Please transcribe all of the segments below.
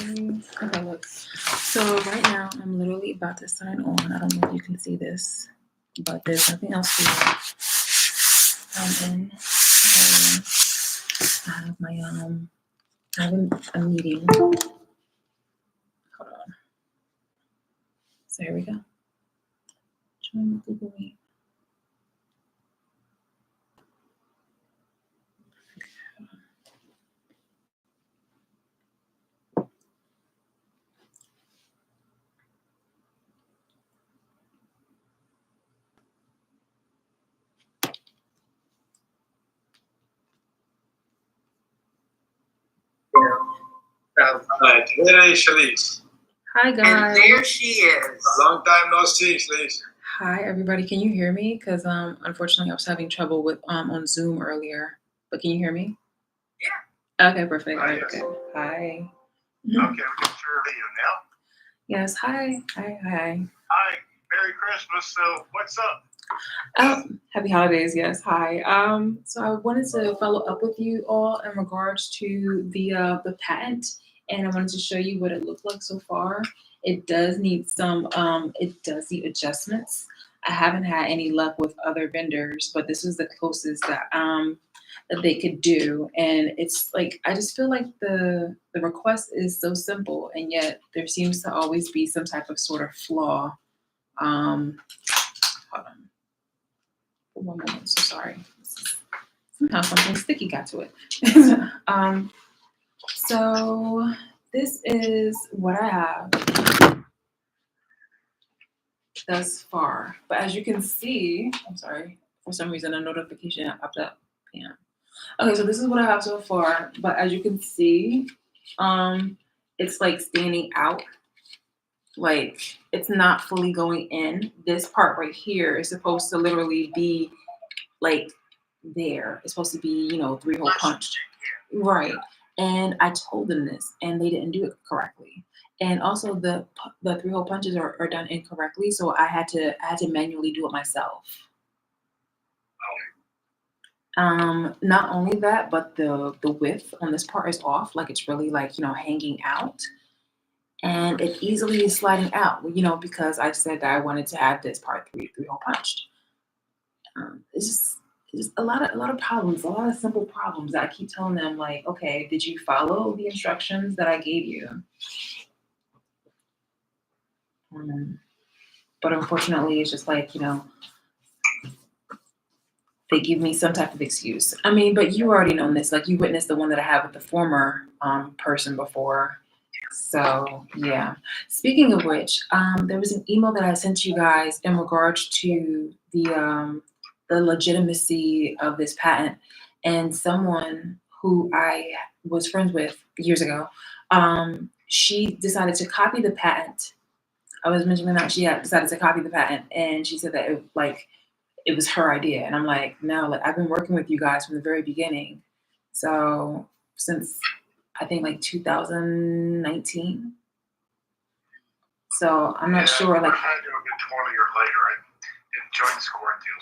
Okay, look. So right now I'm literally about to sign on. I don't know if you can see this, but there's nothing else here. I'm in. I have my I have a meeting. Hold on. So here we go. Join Google Meet. Hey, Shalise. Hi guys. And there she is. Long time no see, Shalise. Hi everybody. Can you hear me? Because unfortunately I was having trouble with on Zoom earlier. But can you hear me? Yeah. Okay, perfect. Hi, Okay. yes. Hi. Okay, we can sure hear you now. Yes. Hi. Hi. Merry Christmas. So what's up? Happy holidays. Yes. Hi. So I wanted to follow up with you all in regards to the patent, and I wanted to show you what it looked like so far. It does need some. It does need adjustments. I haven't had any luck with other vendors, but this was the closest that they could do, and it's like I just feel like the request is so simple, and yet there seems to always be some type of sort of flaw. Hold on. One moment, so sorry. Somehow something sticky got to it. So this is what I have thus far. But as you can see, I'm sorry, for some reason a notification popped up. Yeah. Okay, so this is what I have so far. But as you can see, it's like standing out. Like it's not fully going in. This part right here is supposed to literally be like there. It's supposed to be, 3-hole punch. Right. And I told them this and they didn't do it correctly. And also the 3-hole punches are done incorrectly. So I had to manually do it myself. Not only that, but the width on this part is off. Like it's really like, hanging out. And it easily is sliding out, because I said that I wanted to add this part 3-hole punched. It's just a lot of problems, a lot of simple problems that I keep telling them, like, okay, did you follow the instructions that I gave you? But unfortunately, it's just like, they give me some type of excuse. I mean, but you already know this, like you witnessed the one that I had with the former person before. So yeah. Speaking of which, there was an email that I sent you guys in regards to the legitimacy of this patent, and someone who I was friends with years ago, she decided to copy the patent. I was mentioning that she had decided to copy the patent, and she said that it was her idea, and I'm like, no, like I've been working with you guys from the very beginning, so since I think like 2019. So I'm not sure, like. I had to have been 20 or later. I didn't join the score until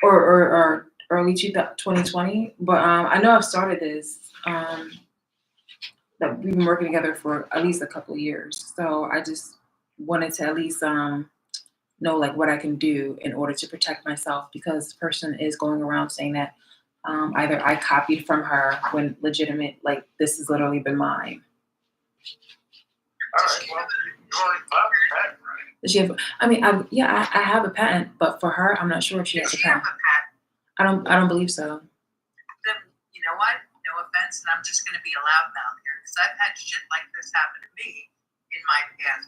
2020. Or early 2020. But I know I've started this. That we've been working together for at least a couple of years. So I just wanted to at least know like what I can do in order to protect myself, because this person is going around saying that either I copied from her when legitimate, like this has literally been mine. All right, well, you already bought the patent, right? Does she have? I mean, I have a patent, but for her, I'm not sure if she has a patent. I don't believe so. Then you know what? No offense, and I'm just going to be a loudmouth here because I've had shit like this happen to me in my past.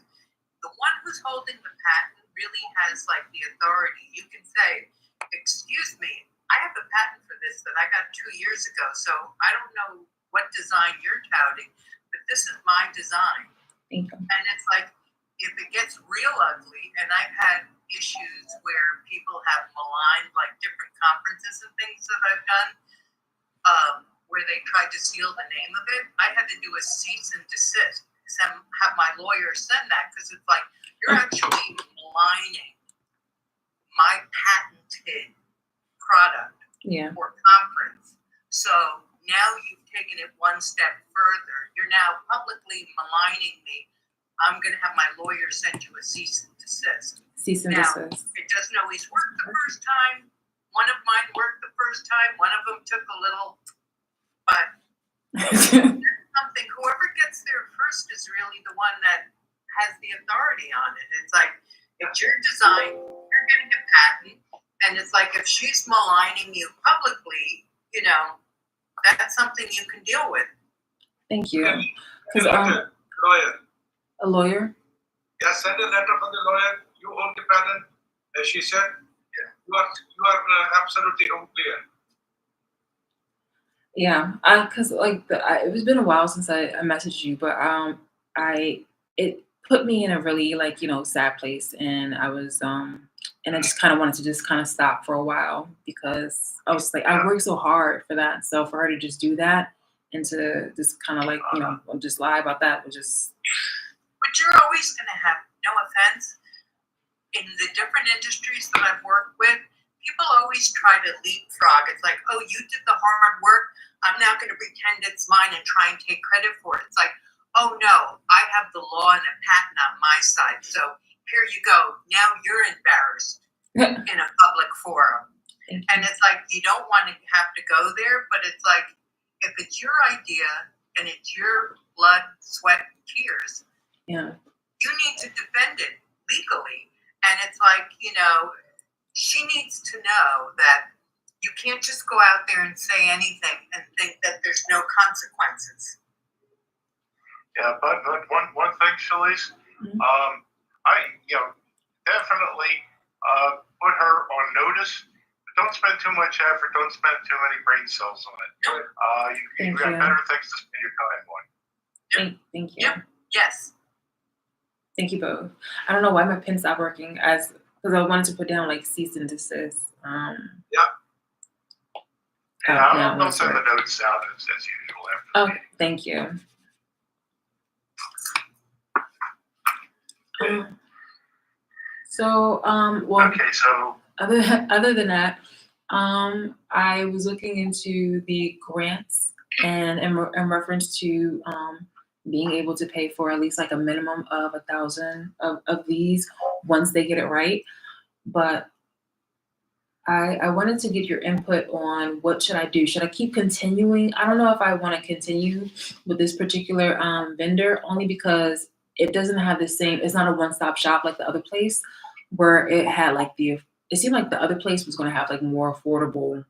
The one who's holding the patent really has like the authority. You can say, "Excuse me, I have a patent for this that I got 2 years ago, so I don't know what design you're touting, but this is my design." Thank you. And it's like, if it gets real ugly, and I've had issues where people have maligned like different conferences and things that I've done, where they tried to steal the name of it, I had to do a cease and desist. Have my lawyer send that, because it's like you're actually maligning my patented product or conference. So now you've taken it one step further. You're now publicly maligning me. I'm going to have my lawyer send you a cease and desist. Cease and Now, desist. it doesn't always work the first time. One of mine worked the first time. One of them took a little, but something, whoever gets there first is really the one that has the authority on it. It's like, it's your design, you're getting a patent, and it's like, if she's maligning you publicly, you know, that's something you can deal with. Thank you. Because lawyer. a lawyer. Yeah, send a letter from the lawyer. You own the patent, as she said. You are absolutely unclear. Yeah, because like it's been a while since I messaged you, but it put me in a really like sad place, and I was and I just kind of wanted to just kind of stop for a while because I was like I worked so hard for that, so for her to just do that and to just kind of like just lie about that was just. But you're always going to have, no offense, in the different industries that I've worked with, people always try to leapfrog. It's like, oh, you did the hard work. I'm now going to pretend it's mine and try and take credit for it. It's like, oh no, I have the law and a patent on my side. So here you go. Now you're embarrassed in a public forum. And it's like, you don't want to have to go there, but it's like, if it's your idea and it's your blood, sweat, tears, Yeah. you need to defend it legally. And it's like, she needs to know that you can't just go out there and say anything and think that there's no consequences. Yeah, but one thing, Shalise, I definitely put her on notice. But don't spend too much effort. Don't spend too many brain cells on it. You got better things to spend your time on. Thank you. Yep. Yes. Thank you both. I don't know why my pen stopped working because I wanted to put down like cease and desist. I'll send the notes out as usual after. Okay, thank you. Okay, so other than that, I was looking into the grants and in reference to being able to pay for at least like a minimum of 1,000 of these once they get it right. But I wanted to get your input on what should I do? Should I keep continuing? I don't know if I want to continue with this particular vendor only because it doesn't have the same, it's not a one-stop shop like the other place where it had like it seemed like the other place was going to have like more affordable,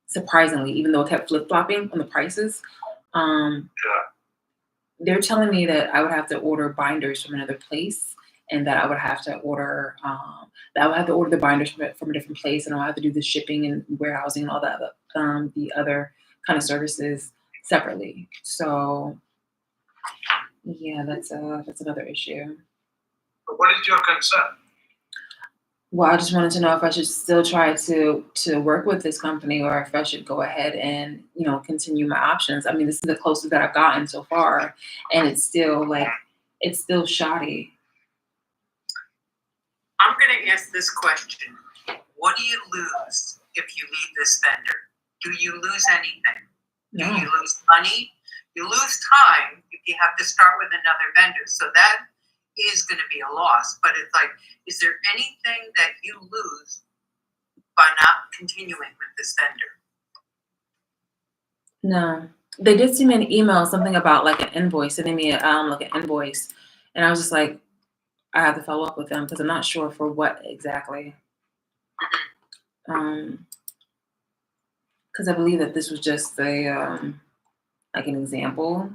surprisingly, even though it kept flip-flopping on the prices. They're telling me that I would have to order binders from another place and that I would have to order the binders from a different place, and I'll have to do the shipping and warehousing and all that the other kind of services separately. So yeah, that's another issue. what is your concern? Well, I just wanted to know if I should still try to work with this company or if I should go ahead and continue my options. I mean, this is the closest that I've gotten so far, and it's still shoddy. I'm going to ask this question. What do you lose if you leave this vendor? Do you lose anything? No. Do you lose money? You lose time if you have to start with another vendor. So that is going to be a loss. But it's like, is there anything that you lose by not continuing with this vendor? No. They did send me an email, something about like an invoice, sending me like an invoice. And I was just like, I have to follow up with them because I'm not sure for what exactly. Because I believe that this was just a like an example.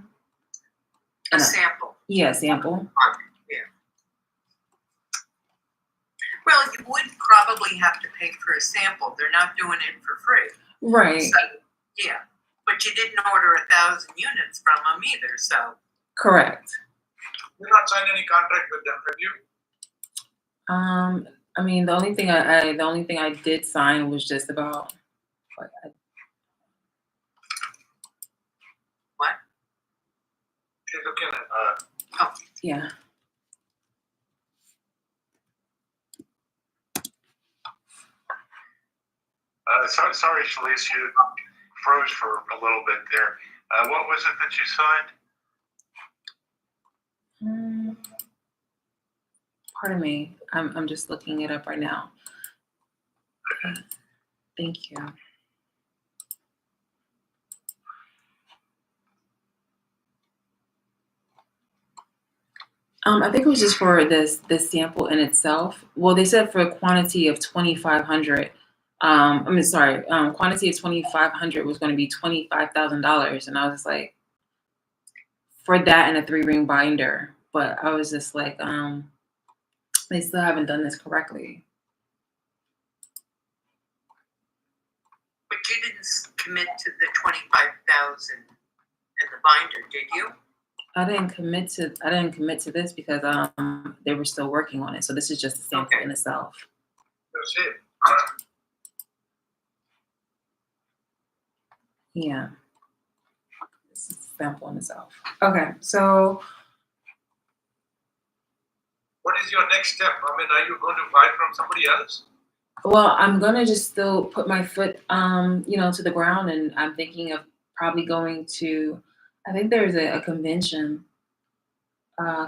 A sample. Yeah, sample. Yeah. Well, you would probably have to pay for a sample. They're not doing it for free. Right. So, yeah. But you didn't order 1,000 units from them either, so. Correct. You not signed any contract with them, have you? I mean, the only thing I did sign was just about What? You're looking at Oh. Yeah. sorry, Shalise, froze for a little bit there. What was it that you signed? Pardon me. I'm just looking it up right now. Thank you. I think it was just for this sample in itself. Well, they said for a quantity of 2,500. Quantity of 2,500 was going to be $25,000, and I was just like, for that and a 3-ring binder. But I was just like, they still haven't done this correctly. But you didn't commit to the 25,000 in the binder, did you? I didn't commit to this because they were still working on it. So this is just a sample in itself. That's it. Yeah. This is a sample in itself. Okay, so What is your next step? I mean, are you going to buy from somebody else? well, I'm gonna just still put my foot to the ground, and I'm thinking of probably going to, I think there's a convention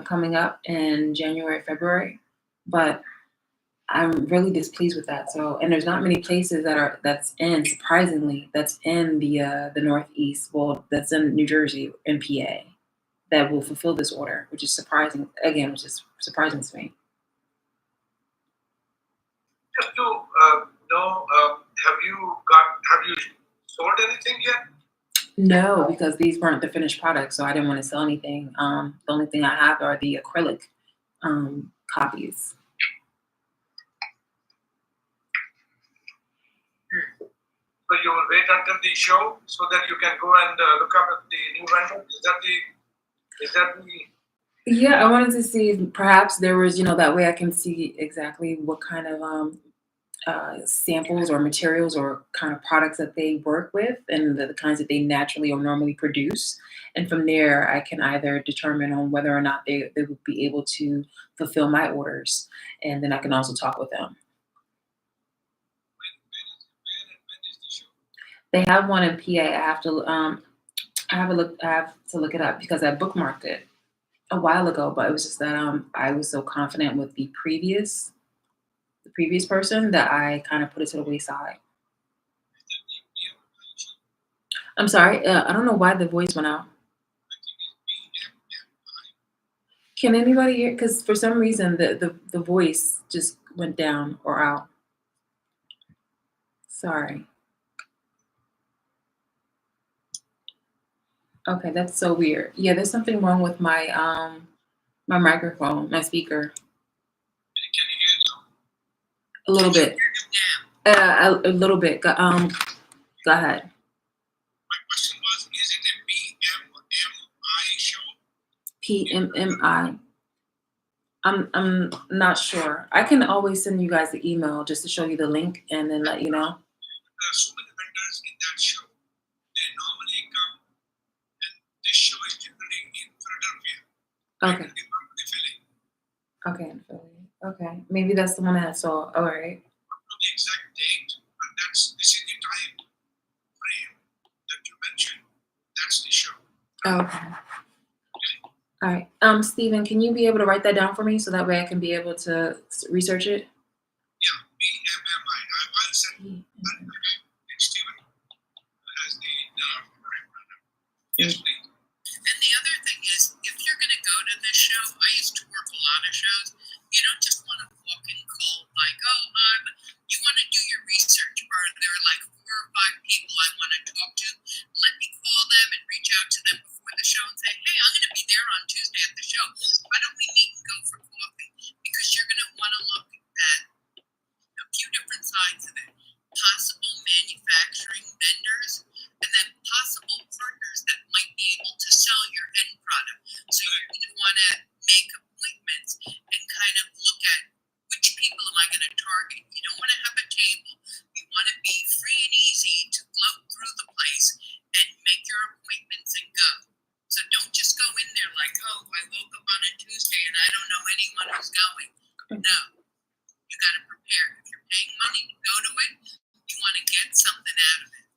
coming up in January, February, but I'm really displeased with that. So, and there's not many places that's in the Northeast. Well, that's in New Jersey and PA that will fulfill this order, which is surprising. Again, which is surprising to me. Just to know, have you sold anything yet? No, because these weren't the finished products, so I didn't want to sell anything. The only thing I have are the acrylic copies. So you will wait until the show so that you can go and look up at the new vendor. Is that the? Yeah, I wanted to see if perhaps there was, that way I can see exactly what kind of samples or materials or kind of products that they work with and the kinds that they naturally or normally produce. And from there, I can either determine on whether or not they would be able to fulfill my orders. And then I can also talk with them. When is the show? They have one in PA. I have to look it up because I bookmarked it a while ago, but it was just that I was so confident with the previous person that I kind of put it to the wayside. I'm sorry, I don't know why the voice went out. Can anybody hear? Because for some reason the voice just went down or out. Sorry. Okay, that's so weird. Yeah, there's something wrong with my my microphone, my speaker. Can you hear now? A little bit. A little bit. Go ahead. My question was, is it a PMMI show? PMMI. I'm not sure. I can always send you guys the email just to show you the link and then let you know. There are so many vendors in that show. They normally come, and this show is generally in Philadelphia. Okay. Okay, in Philly. Okay. Maybe that's the one that I saw. All right. I don't know the exact date, but this is the time frame that you mentioned. That's the show. Okay. All right. Stephen, can you be able to write that down for me so that way I can be able to research it? Yeah, PMMI. I'll send it's Stephen as the Yes, please. And the other thing is, if you're going to go to this show, I used to work a lot of shows. You don't just want to walk in cold like, you want to do your research, or there are like 4 or 5 people I want to talk to. Let me call them and reach out to them before the show and say, hey, I'm going to be there on Tuesday at the show. Why don't we meet and go for coffee? Because you're going to want to look at a few different sides of it. Possible manufacturing vendors, and then possible partners that might be able to sell your end product. So you're going to want to make appointments and kind of look at which people am I going to target. You don't want to have a table. You want to be free and easy to float through the place and make your appointments and go. So don't just go in there like, I woke up on a Tuesday and I don't know anyone who's going. No, you got to prepare. If you're paying money to go to it, you want to get something out of it.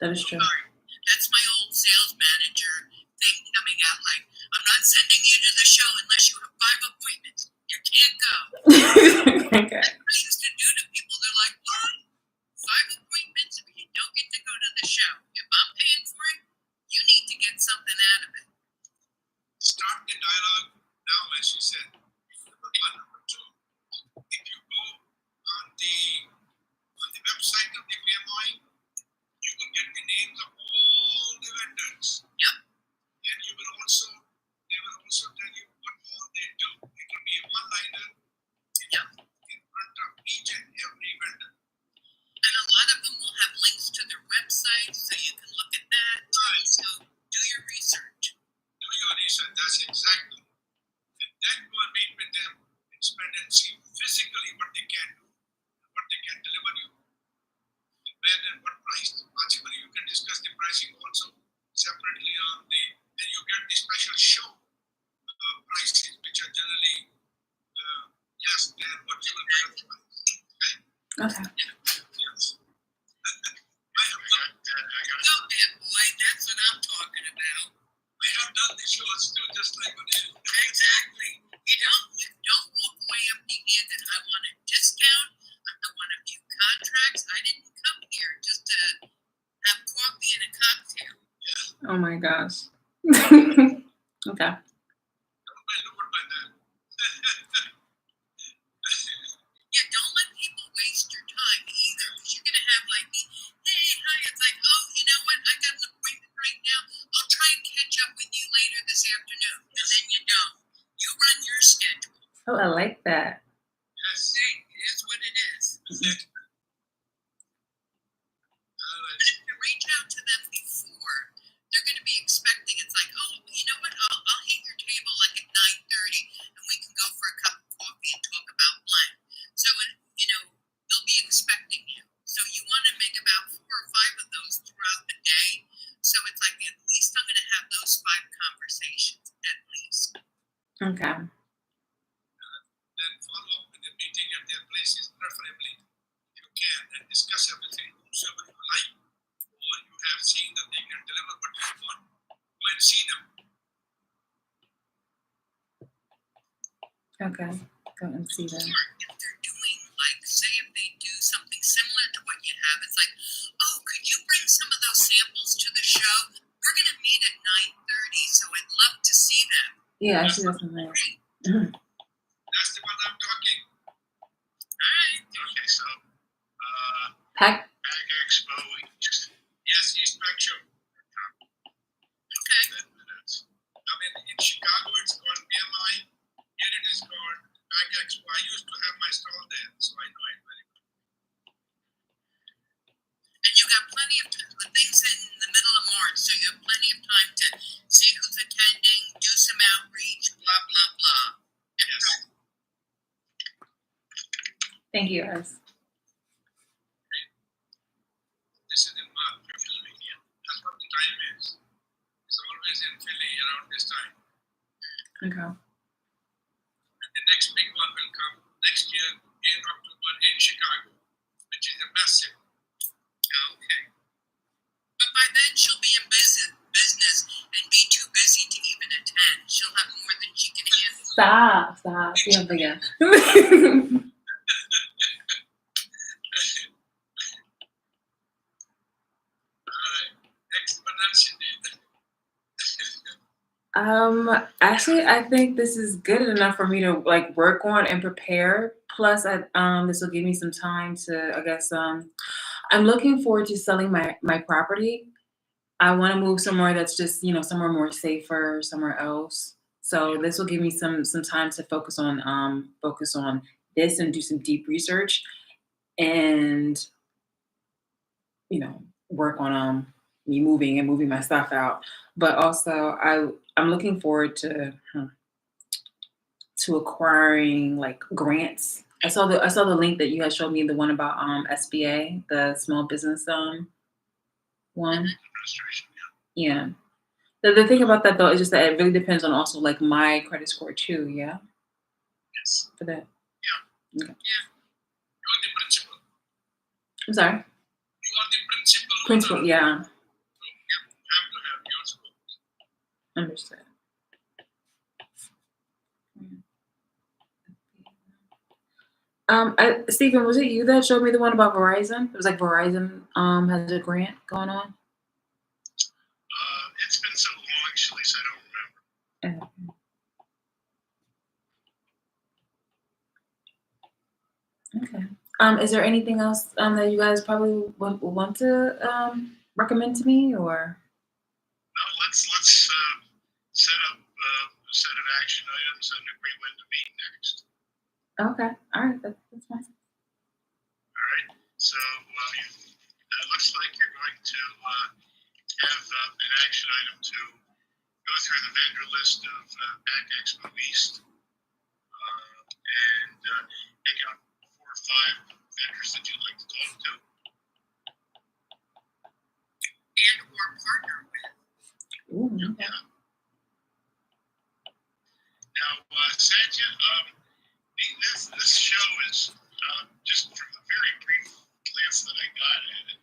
That is true. Sorry. That's my old sales manager thing coming out like, I'm not sending you to the show unless you have 5 appointments. You can't go. Okay. That's what I used to do to people. They're like, what? 5 appointments if you don't get to go to the show. If I'm paying for it, you need to get something out of it. Start the dialogue now, as you said. Number 1. Number 2, if you go on the website of the PMI, you will get the names of all the vendors. Yep. And they will also tell you what all they do. It will be a one-liner in front of each and every vendor. And a lot of them will have links to their website, so you can look at that. Right. So do your research. Do your research, that's exactly. And then go and meet with them and spend and see physically what they can do, what they can deliver you, and when and what price. Possibly you can discuss the pricing also separately and you get the special show prices, which are generally less than what you will get otherwise. Okay? Okay. Yes. I have done Go ahead, boy. That's what I'm talking about. the shows too, just like what you. Exactly. You don't walk away empty-handed. I want a discount. I want a few contracts. I didn't come here just to have coffee and a cocktail. Oh my gosh. Okay. Don't be lured by that. Yeah, don't let people waste your time either, because you're gonna have like me, hey, hi, it's like, oh, you know what? I got an appointment right now. I'll try and catch up with you later this afternoon, and then you don't. You run your schedule. Oh, I like that. Yes. Hey, it is what it is. And to reach out to them before, they're going to be expecting. It's like, oh, you know what? I'll hit your table like at 9:30, and we can go for a cup of coffee and talk about blank. So, they'll be expecting you. So you want to make about 4 or 5 of those throughout the day. So it's like at least I'm going to have those 5 conversations at least. Okay. Then follow up with a meeting at their places, preferably if you can, and discuss everything, whosoever you like, or you have seen that they can deliver what you want, go and see them. Okay. Go and see them. Or if they're doing like, say if they do something similar to what you have, it's like, oh, could you bring some of those samples to the show? We're going to meet at 9:30, so I'd love to see them. Yeah, I see that's in there. Great. That's the one I'm talking. All right. Okay, so Pack. Ag Expo Yes, East Pack Show. Okay. 10 minutes. I mean, in Chicago, it's called BMI. Here it is called Pack Expo. I used to have my stall there, so I know it very well. And you got plenty of time. The thing's in the middle of March, so you have plenty of time to see who's attending, do some outreach, blah, blah, blah. Yes. Thank you, guys. This is in March, Pennsylvania. That's what the time is. It's always in Philly around this time. Okay. And the next big one will come next year in October in Chicago, which is a massive. Okay. But by then she'll be in business and be too busy to even attend. She'll have more than she can handle. Stop. Yeah, but yeah. Actually, I think this is good enough for me to like work on and prepare. Plus, this will give me some time to, I guess, I'm looking forward to selling my property. I want to move somewhere that's just, somewhere more safer, somewhere else. So this will give me some time to focus on this and do some deep research and, work on me moving my stuff out. But also I'm looking forward to acquiring like grants. I saw the link that you had showed me, the one about SBA, the small business one. Administration, Yeah. The thing about that though is just that it really depends on also like my credit score too. Yeah. Yes. For that. You're the principal. I'm sorry. You are the principal. Principal, yeah, So you have to have your scope. understood. Stephen, was it you that showed me the one about Verizon? It was like Verizon has a grant going on. It's been so long, Shalise, I don't remember. Okay. Is there anything else that you guys probably would want to recommend to me, or? No, let's set up a set of action items and agree when to meet next. Okay. All right. That's fine. All right. So it looks like you're going to have an action item to go through the vendor list of Pack Expo East and pick out 4 or 5 vendors that you'd like to talk to. And or partner with. Ooh, okay. Yeah. Now, Satya, this show is just from the very brief glance that I got at it,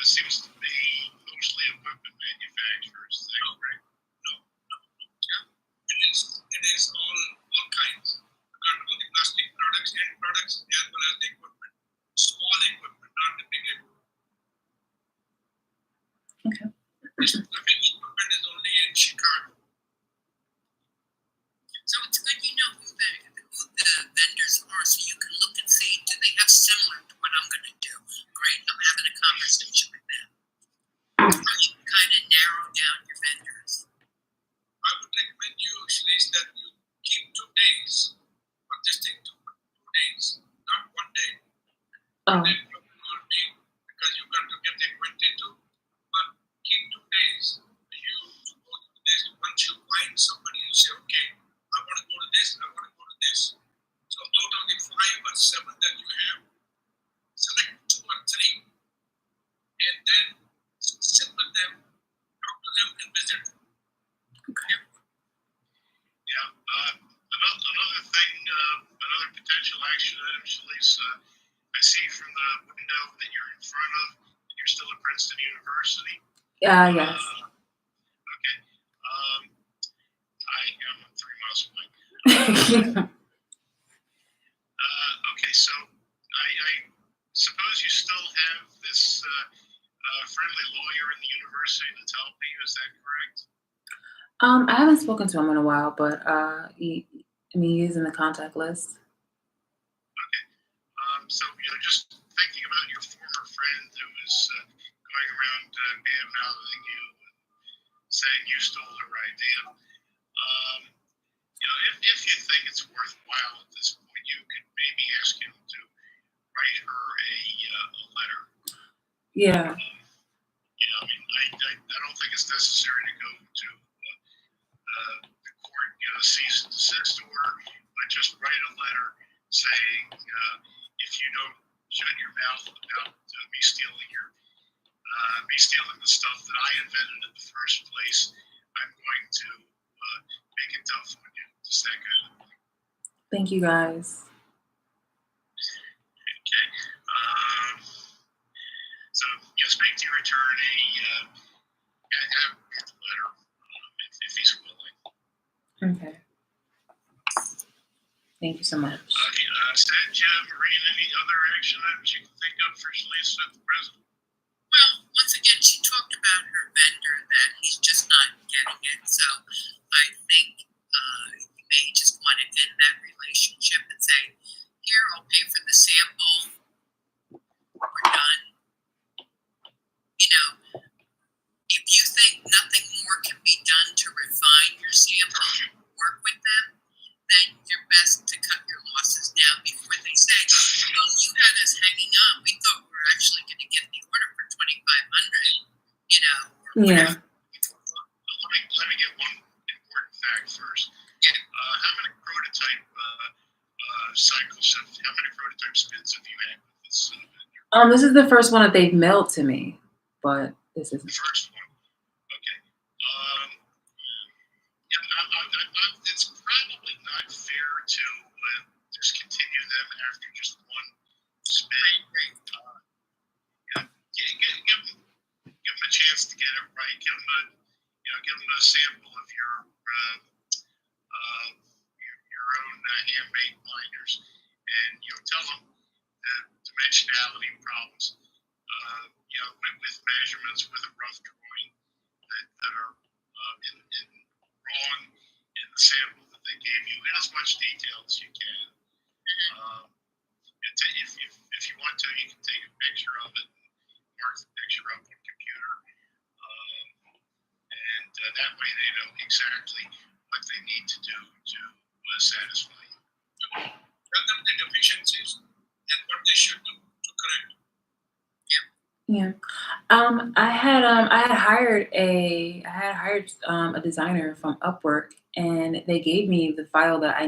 seems to be mostly equipment manufacturers. Is that correct? No. It is all kinds. We've got all the plastic products, end products, as well as the equipment. Small equipment, not the big equipment. Okay. The big equipment is only in Chicago. So it's good you know who the vendors are, so you can look and see, do they have similar to what I'm going to do? Great, I'm having a conversation with them. So you can kind of narrow down your vendors. I would recommend you, Shalise, that you keep 2 days for this thing, 2 days, not 1 day. Oh. Then you'll be, because you've got to get acquainted to, but keep 2 days for you to go to this. Once you find somebody, you say, okay, I want to go to this, I want to go to this. So out of the 5 or 7 that you have, select 2 or 3, and then sit with them, talk to them, and visit them. Okay. Yeah. Another thing, another potential action item, Shalise, I see from the window that you're in front of that you're still at Princeton University. Yes. Okay. I'm 3 miles away. Okay, so I suppose you still have this friendly lawyer in the university that's helping you. Is that correct? I haven't spoken to him in a while, but he's in the contact list. Okay. So just thinking about your former friend who was going around bad-mouthing you and saying you stole her idea. If you think it's worthwhile at this point, you could maybe ask him to write her a letter. Yeah. I don't think it's necessary to go to the court, cease and desist order, but just write a letter saying, if you don't shut your mouth about me stealing the stuff that I invented in the first place, I'm going to make it tough on you. Just that kind of thing. Thank you, guys. Okay. So speak to your attorney, have the letter if he's willing. Okay. Thank you so much. Satya, Marine, any other action items you can think of for Shalise at the present? Well, once again, she talked about her vendor that he's just not getting it. So I think you may just want to end that relationship and say, here, I'll pay for the sample. We're done. If you think nothing more can be done to refine your sample, work with them, then you're best to cut your losses down before they say, well, you had us hanging on. We thought we were actually going to get the order for $2,500, Yeah. Let me get one important fact first. Yeah. How many prototype cycles how many prototype spins have you had with this vendor? This is the first one that they've mailed to me, but this is the first one. Okay. It's probably not fair to discontinue them after just one spin. Great. Give a chance to get it right. Give them a sample of your own handmade binders, and tell them the dimensionality problems. With measurements, with a rough drawing that are wrong in the sample that they gave you, in as much detail as you can. If you want to, you can take a picture of it and mark the picture up on a computer, and that way they know exactly what they need to do to satisfy you. Tell them the deficiencies and what they should do to correct. Yeah. I had hired a designer from Upwork, and they gave me the file that I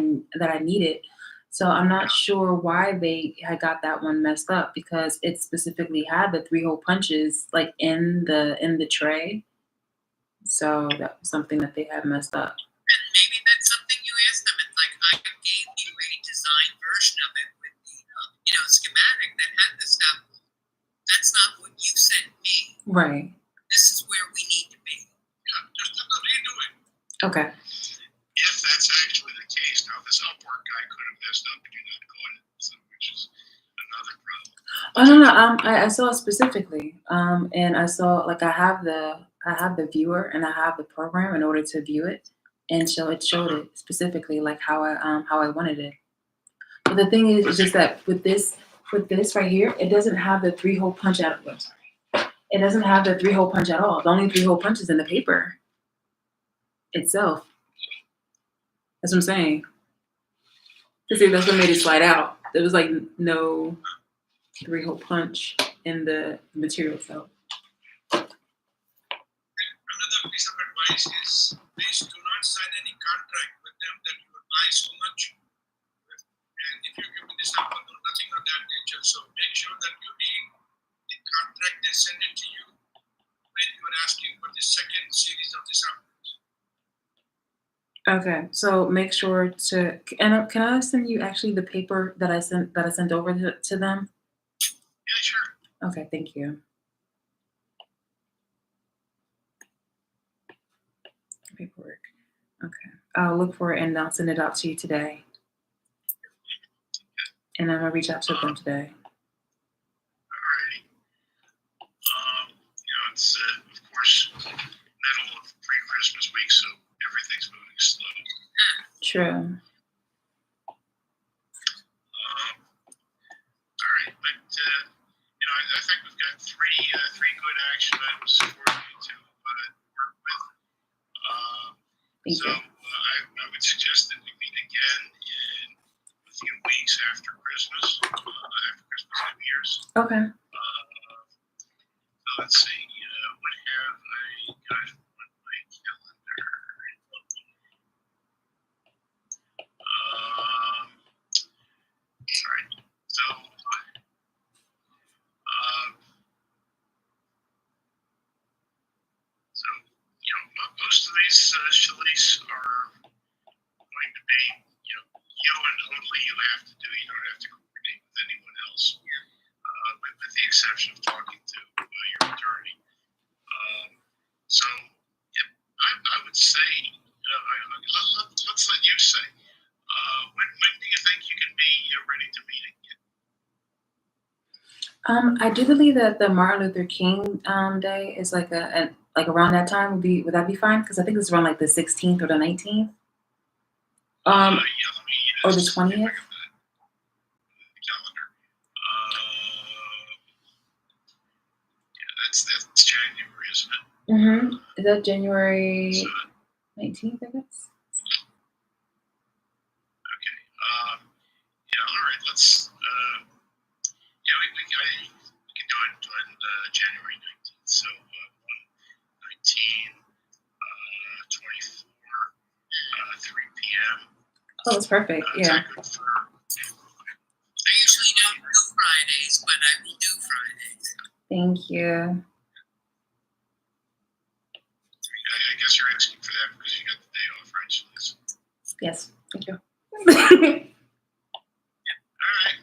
needed. So I'm not sure why they had got that one messed up, because it specifically had the 3-hole punches like in the tray. So that was something that they had messed up. And maybe that's something you asked them. It's like, I gave you a design version of it with the schematic that had the stuff. That's not what you sent me. Right. This is where we need to be. Yeah, just redo it. Okay. If that's actually the case, now this Upwork guy could have messed up and you're not caught it, so, which is another problem. Oh no. I saw it specifically. And I saw, like, I have the viewer and I have the program in order to view it, and so it showed it specifically like how I wanted it. But the thing is just that with this right here, it doesn't have the 3-hole punch out. I'm sorry. It doesn't have the 3-hole punch at all. The only 3-hole punch is in the paper itself. That's what I'm saying. See, that's what made it slide out. There was like no 3-hole punch in the material itself. Another piece of advice is, please do not sign any contract with them that you will buy so much. And if you give me this sample, do nothing of that nature. So make sure that you read the contract they send it to you when you are asking for the second series of the samples. Okay, so make sure to, and can I send you actually the paper that I sent over to them? Yeah, sure. Okay, thank you. Paperwork. Okay, I'll look for it and I'll send it out to you today. And I'm gonna reach out to them today. Alrighty. It's of course middle of pre-Christmas week, so everything's moving slow. True. All right, but I think we've got three good action items for you to work with. Thank you. I would suggest that we meet again in a few weeks after Christmas, after Christmas New Year's. Okay. So let's see, what have I got on my calendar? All right, so most of these Shalice are going to be, you and only you have to do. You don't have to coordinate with anyone else, with the exception of talking to your attorney. So, I would say, let's let you say, when do you think you can be ready to meet again? I do believe that the Martin Luther King Day is like like around that time would that be fine? Because I think it's around like the 16th or the 19th. Or the 20th. Calendar. That's January, isn't it? Mm-hmm. Is that January 19th, I guess? Okay. All right. Let's. We can do it on January 19th. So 19, 24, 3 p.m. Oh, it's perfect. Is Yeah. that good for? I usually don't do Fridays, but I will do Fridays. Thank you. I guess you're asking for that because you got the day off, right, Shalice? Yes. Thank you. All right.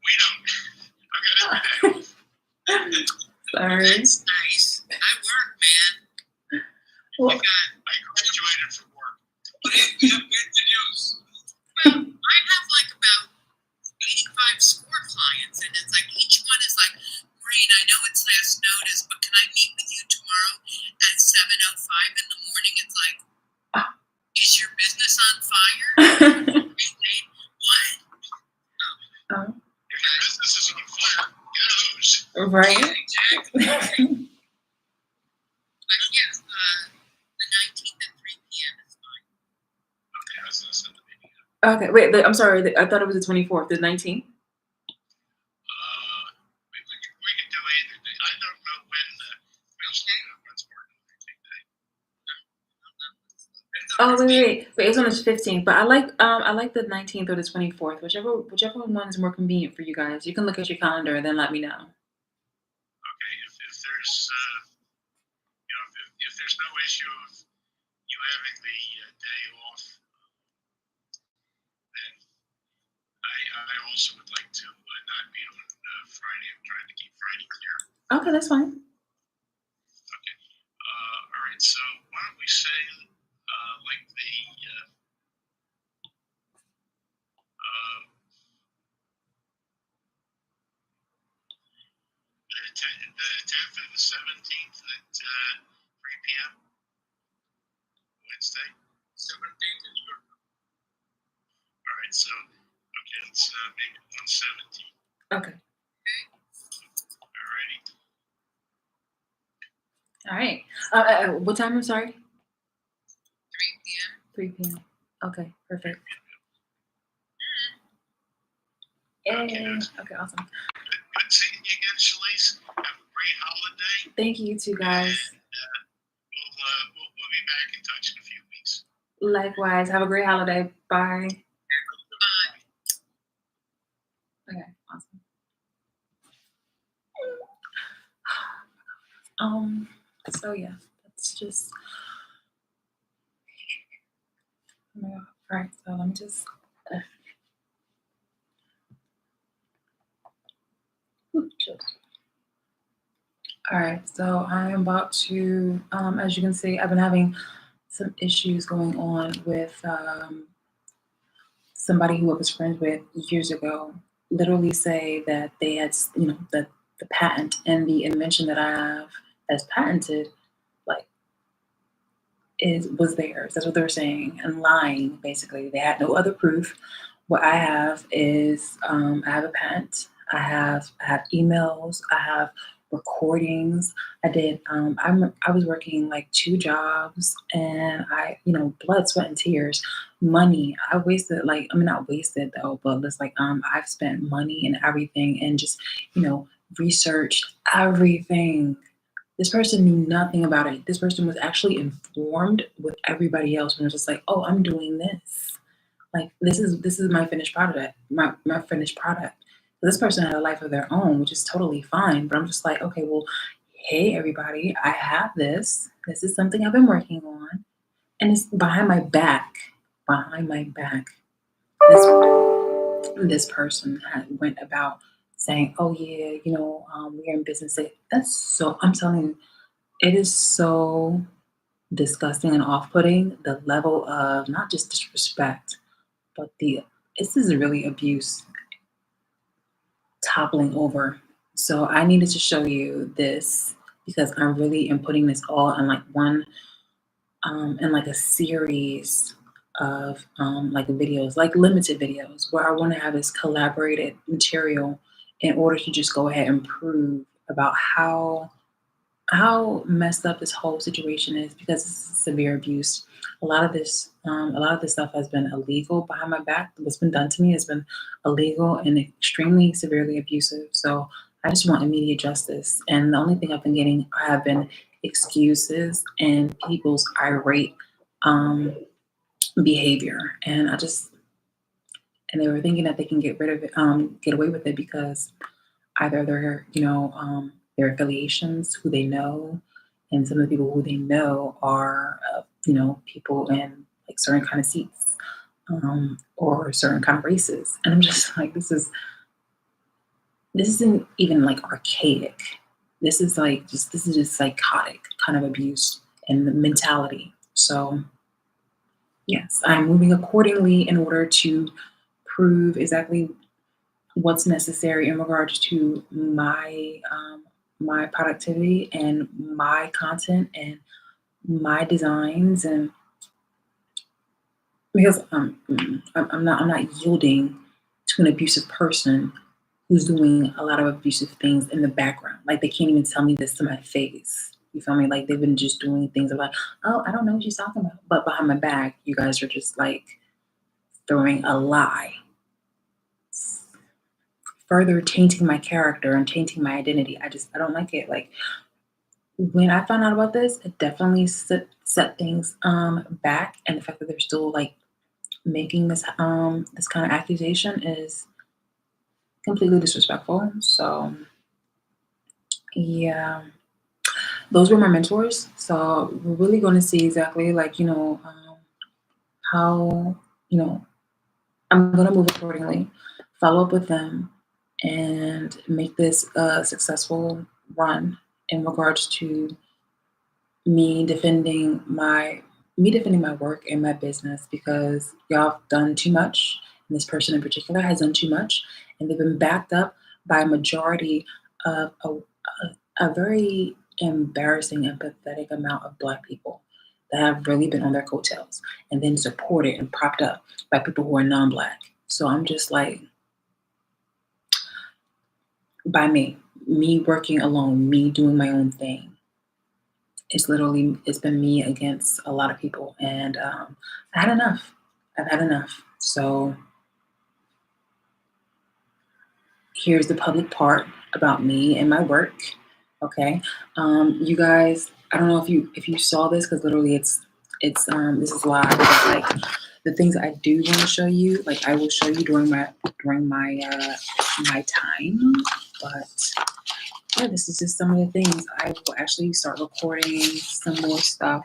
We don't. I've got every day off. Sorry. That's nice. I work, man. Well, I graduated from work. But hey, we have good news. Well, I have like about 85 score clients, and it's like each one is like, Maureen, I know it's last notice, but can I meet with you tomorrow at 7:05 in the morning? It's like, is your business on fire? What? If your business is on fire, get a hose. right. Yeah, exactly. But yes, the 19th at 3 p.m. is fine. Okay, I was going to send the meeting. Okay, wait. I'm sorry. I thought it was the 24th. The 19th. We can do either day. I don't know when when's Martin Luther King Day. Oh wait. It's on the 15th. But I like the 19th or the 24th. Whichever one is more convenient for you guys. You can look at your calendar and then let me know. Okay, if there's if there's no issue of you having the day off, then I also would like to not meet on Friday. I'm trying to keep Friday clear. Okay, that's fine. Okay. All right. So why don't we say like the 10th and the 17th at 3 p.m. Wednesday. 17th is good. All right. So okay, let's make it 117. Okay. All righty. All right. What time? I'm sorry. 3 p.m. 3 p.m. Okay, perfect. Okay, Okay, awesome. Good seeing you again, Shalise. Have a great holiday. Thank you too, guys. And we'll be back in touch in a few weeks. Likewise. Have a great holiday. Bye. Bye. Okay, awesome. So yeah, that's just. Oh my God. All right, so let me just. All right, so I am about to, as you can see, I've been having some issues going on with somebody who I was friends with years ago. Literally say that they had, the patent and the invention that I have that's patented, like, was theirs. That's what they were saying and lying. Basically, they had no other proof. What I have is I have a patent. I have emails. I have recordings. I did. I was working like 2 jobs, and blood, sweat, and tears, money. I wasted not wasted though, but it's like I've spent money and everything, and just researched everything. This person knew nothing about it. This person was actually informed with everybody else, and was just like, "Oh, I'm doing this. Like this is my finished product. My finished product." So this person had a life of their own, which is totally fine. But I'm just like, okay, well, hey everybody, I have this. This is something I've been working on, and it's behind my back. Behind my back, this person went about saying, "Oh yeah, we're in business." That's so. I'm telling you, it is so disgusting and off-putting. The level of not just disrespect, but this is really abuse toppling over. So I needed to show you this because I really am putting this all in like one, in like a series of like videos, like limited videos, where I want to have this collaborated material in order to just go ahead and prove about how messed up this whole situation is, because it's severe abuse. A lot of this stuff has been illegal behind my back. What's been done to me has been illegal and extremely severely abusive. So I just want immediate justice. And the only thing I've been getting have been excuses and people's irate behavior. And they were thinking that they can get rid of it, get away with it because either their affiliations, who they know, and some of the people who they know are, people in like certain kind of seats, or certain kind of races. And I'm just like, this isn't even like archaic. this is just psychotic kind of abuse and the mentality. So yes, I'm moving accordingly in order to prove exactly what's necessary in regards to my productivity and my content and my designs, and because I'm not yielding to an abusive person who's doing a lot of abusive things in the background. Like they can't even tell me this to my face. You feel me? Like they've been just doing things like, oh, I don't know what she's talking about. But behind my back, you guys are just like throwing a lie, further tainting my character and tainting my identity. I don't like it. Like when I found out about this, it definitely set things back. And the fact that they're still like making this kind of accusation is completely disrespectful. So yeah, those were my mentors. So we're really going to see exactly like, how, I'm going to move accordingly, follow up with them, and make this a successful run in regards to me defending my work and my business, because y'all have done too much, and this person in particular has done too much, and they've been backed up by a majority of a very embarrassing and pathetic amount of Black people that have really been on their coattails and then supported and propped up by people who are non-Black. So I'm just like, by me working alone, me doing my own thing, it's been me against a lot of people, and I had enough. I've had enough. So here's the public part about me and my work. Okay, you guys, I don't know if you saw this, because literally it's this is live, but like the things I do want to show you, like I will show you during my time, but yeah, this is just some of the things. I will actually start recording some more stuff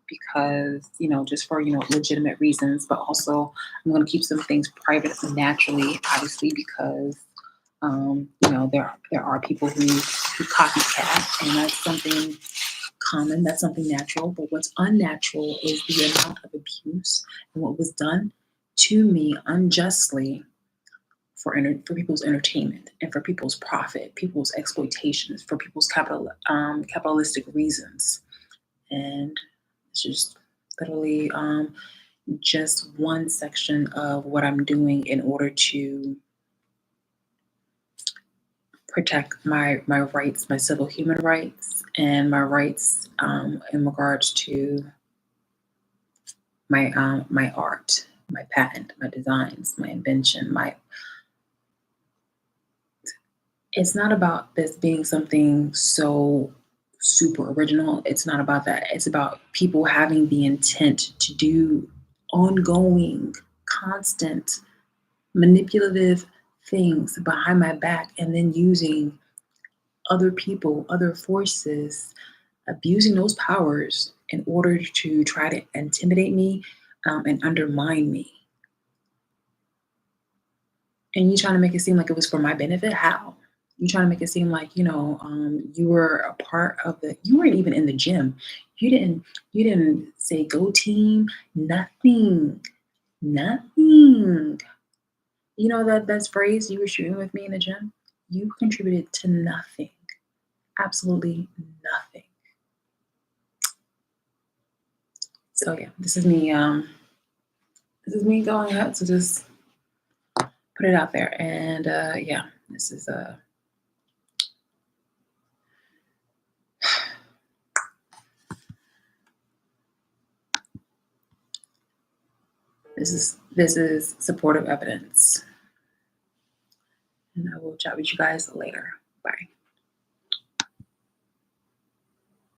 because, just for, legitimate reasons, but also I'm going to keep some things private naturally, obviously, because, there are people who copycat, and that's something common, that's something natural. But what's unnatural is the amount of abuse and what was done to me unjustly for people's entertainment and for people's profit, people's exploitations, for people's capitalistic reasons. And it's just literally just one section of what I'm doing in order to protect my rights, my civil human rights, and my rights in regards to my art, my patent, my designs, my invention, it's not about this being something so super original. It's not about that. It's about people having the intent to do ongoing, constant, manipulative things behind my back, and then using other people, other forces, abusing those powers in order to try to intimidate me and undermine me. And you trying to make it seem like it was for my benefit? How? You trying to make it seem like, you were a part of you weren't even in the gym. You didn't say go team, nothing. You know that phrase, you were shooting with me in the gym? You contributed to nothing. Absolutely nothing. So yeah, this is me going out to just put it out there. And yeah, this is this is supportive evidence. And I will chat with you guys later. Bye.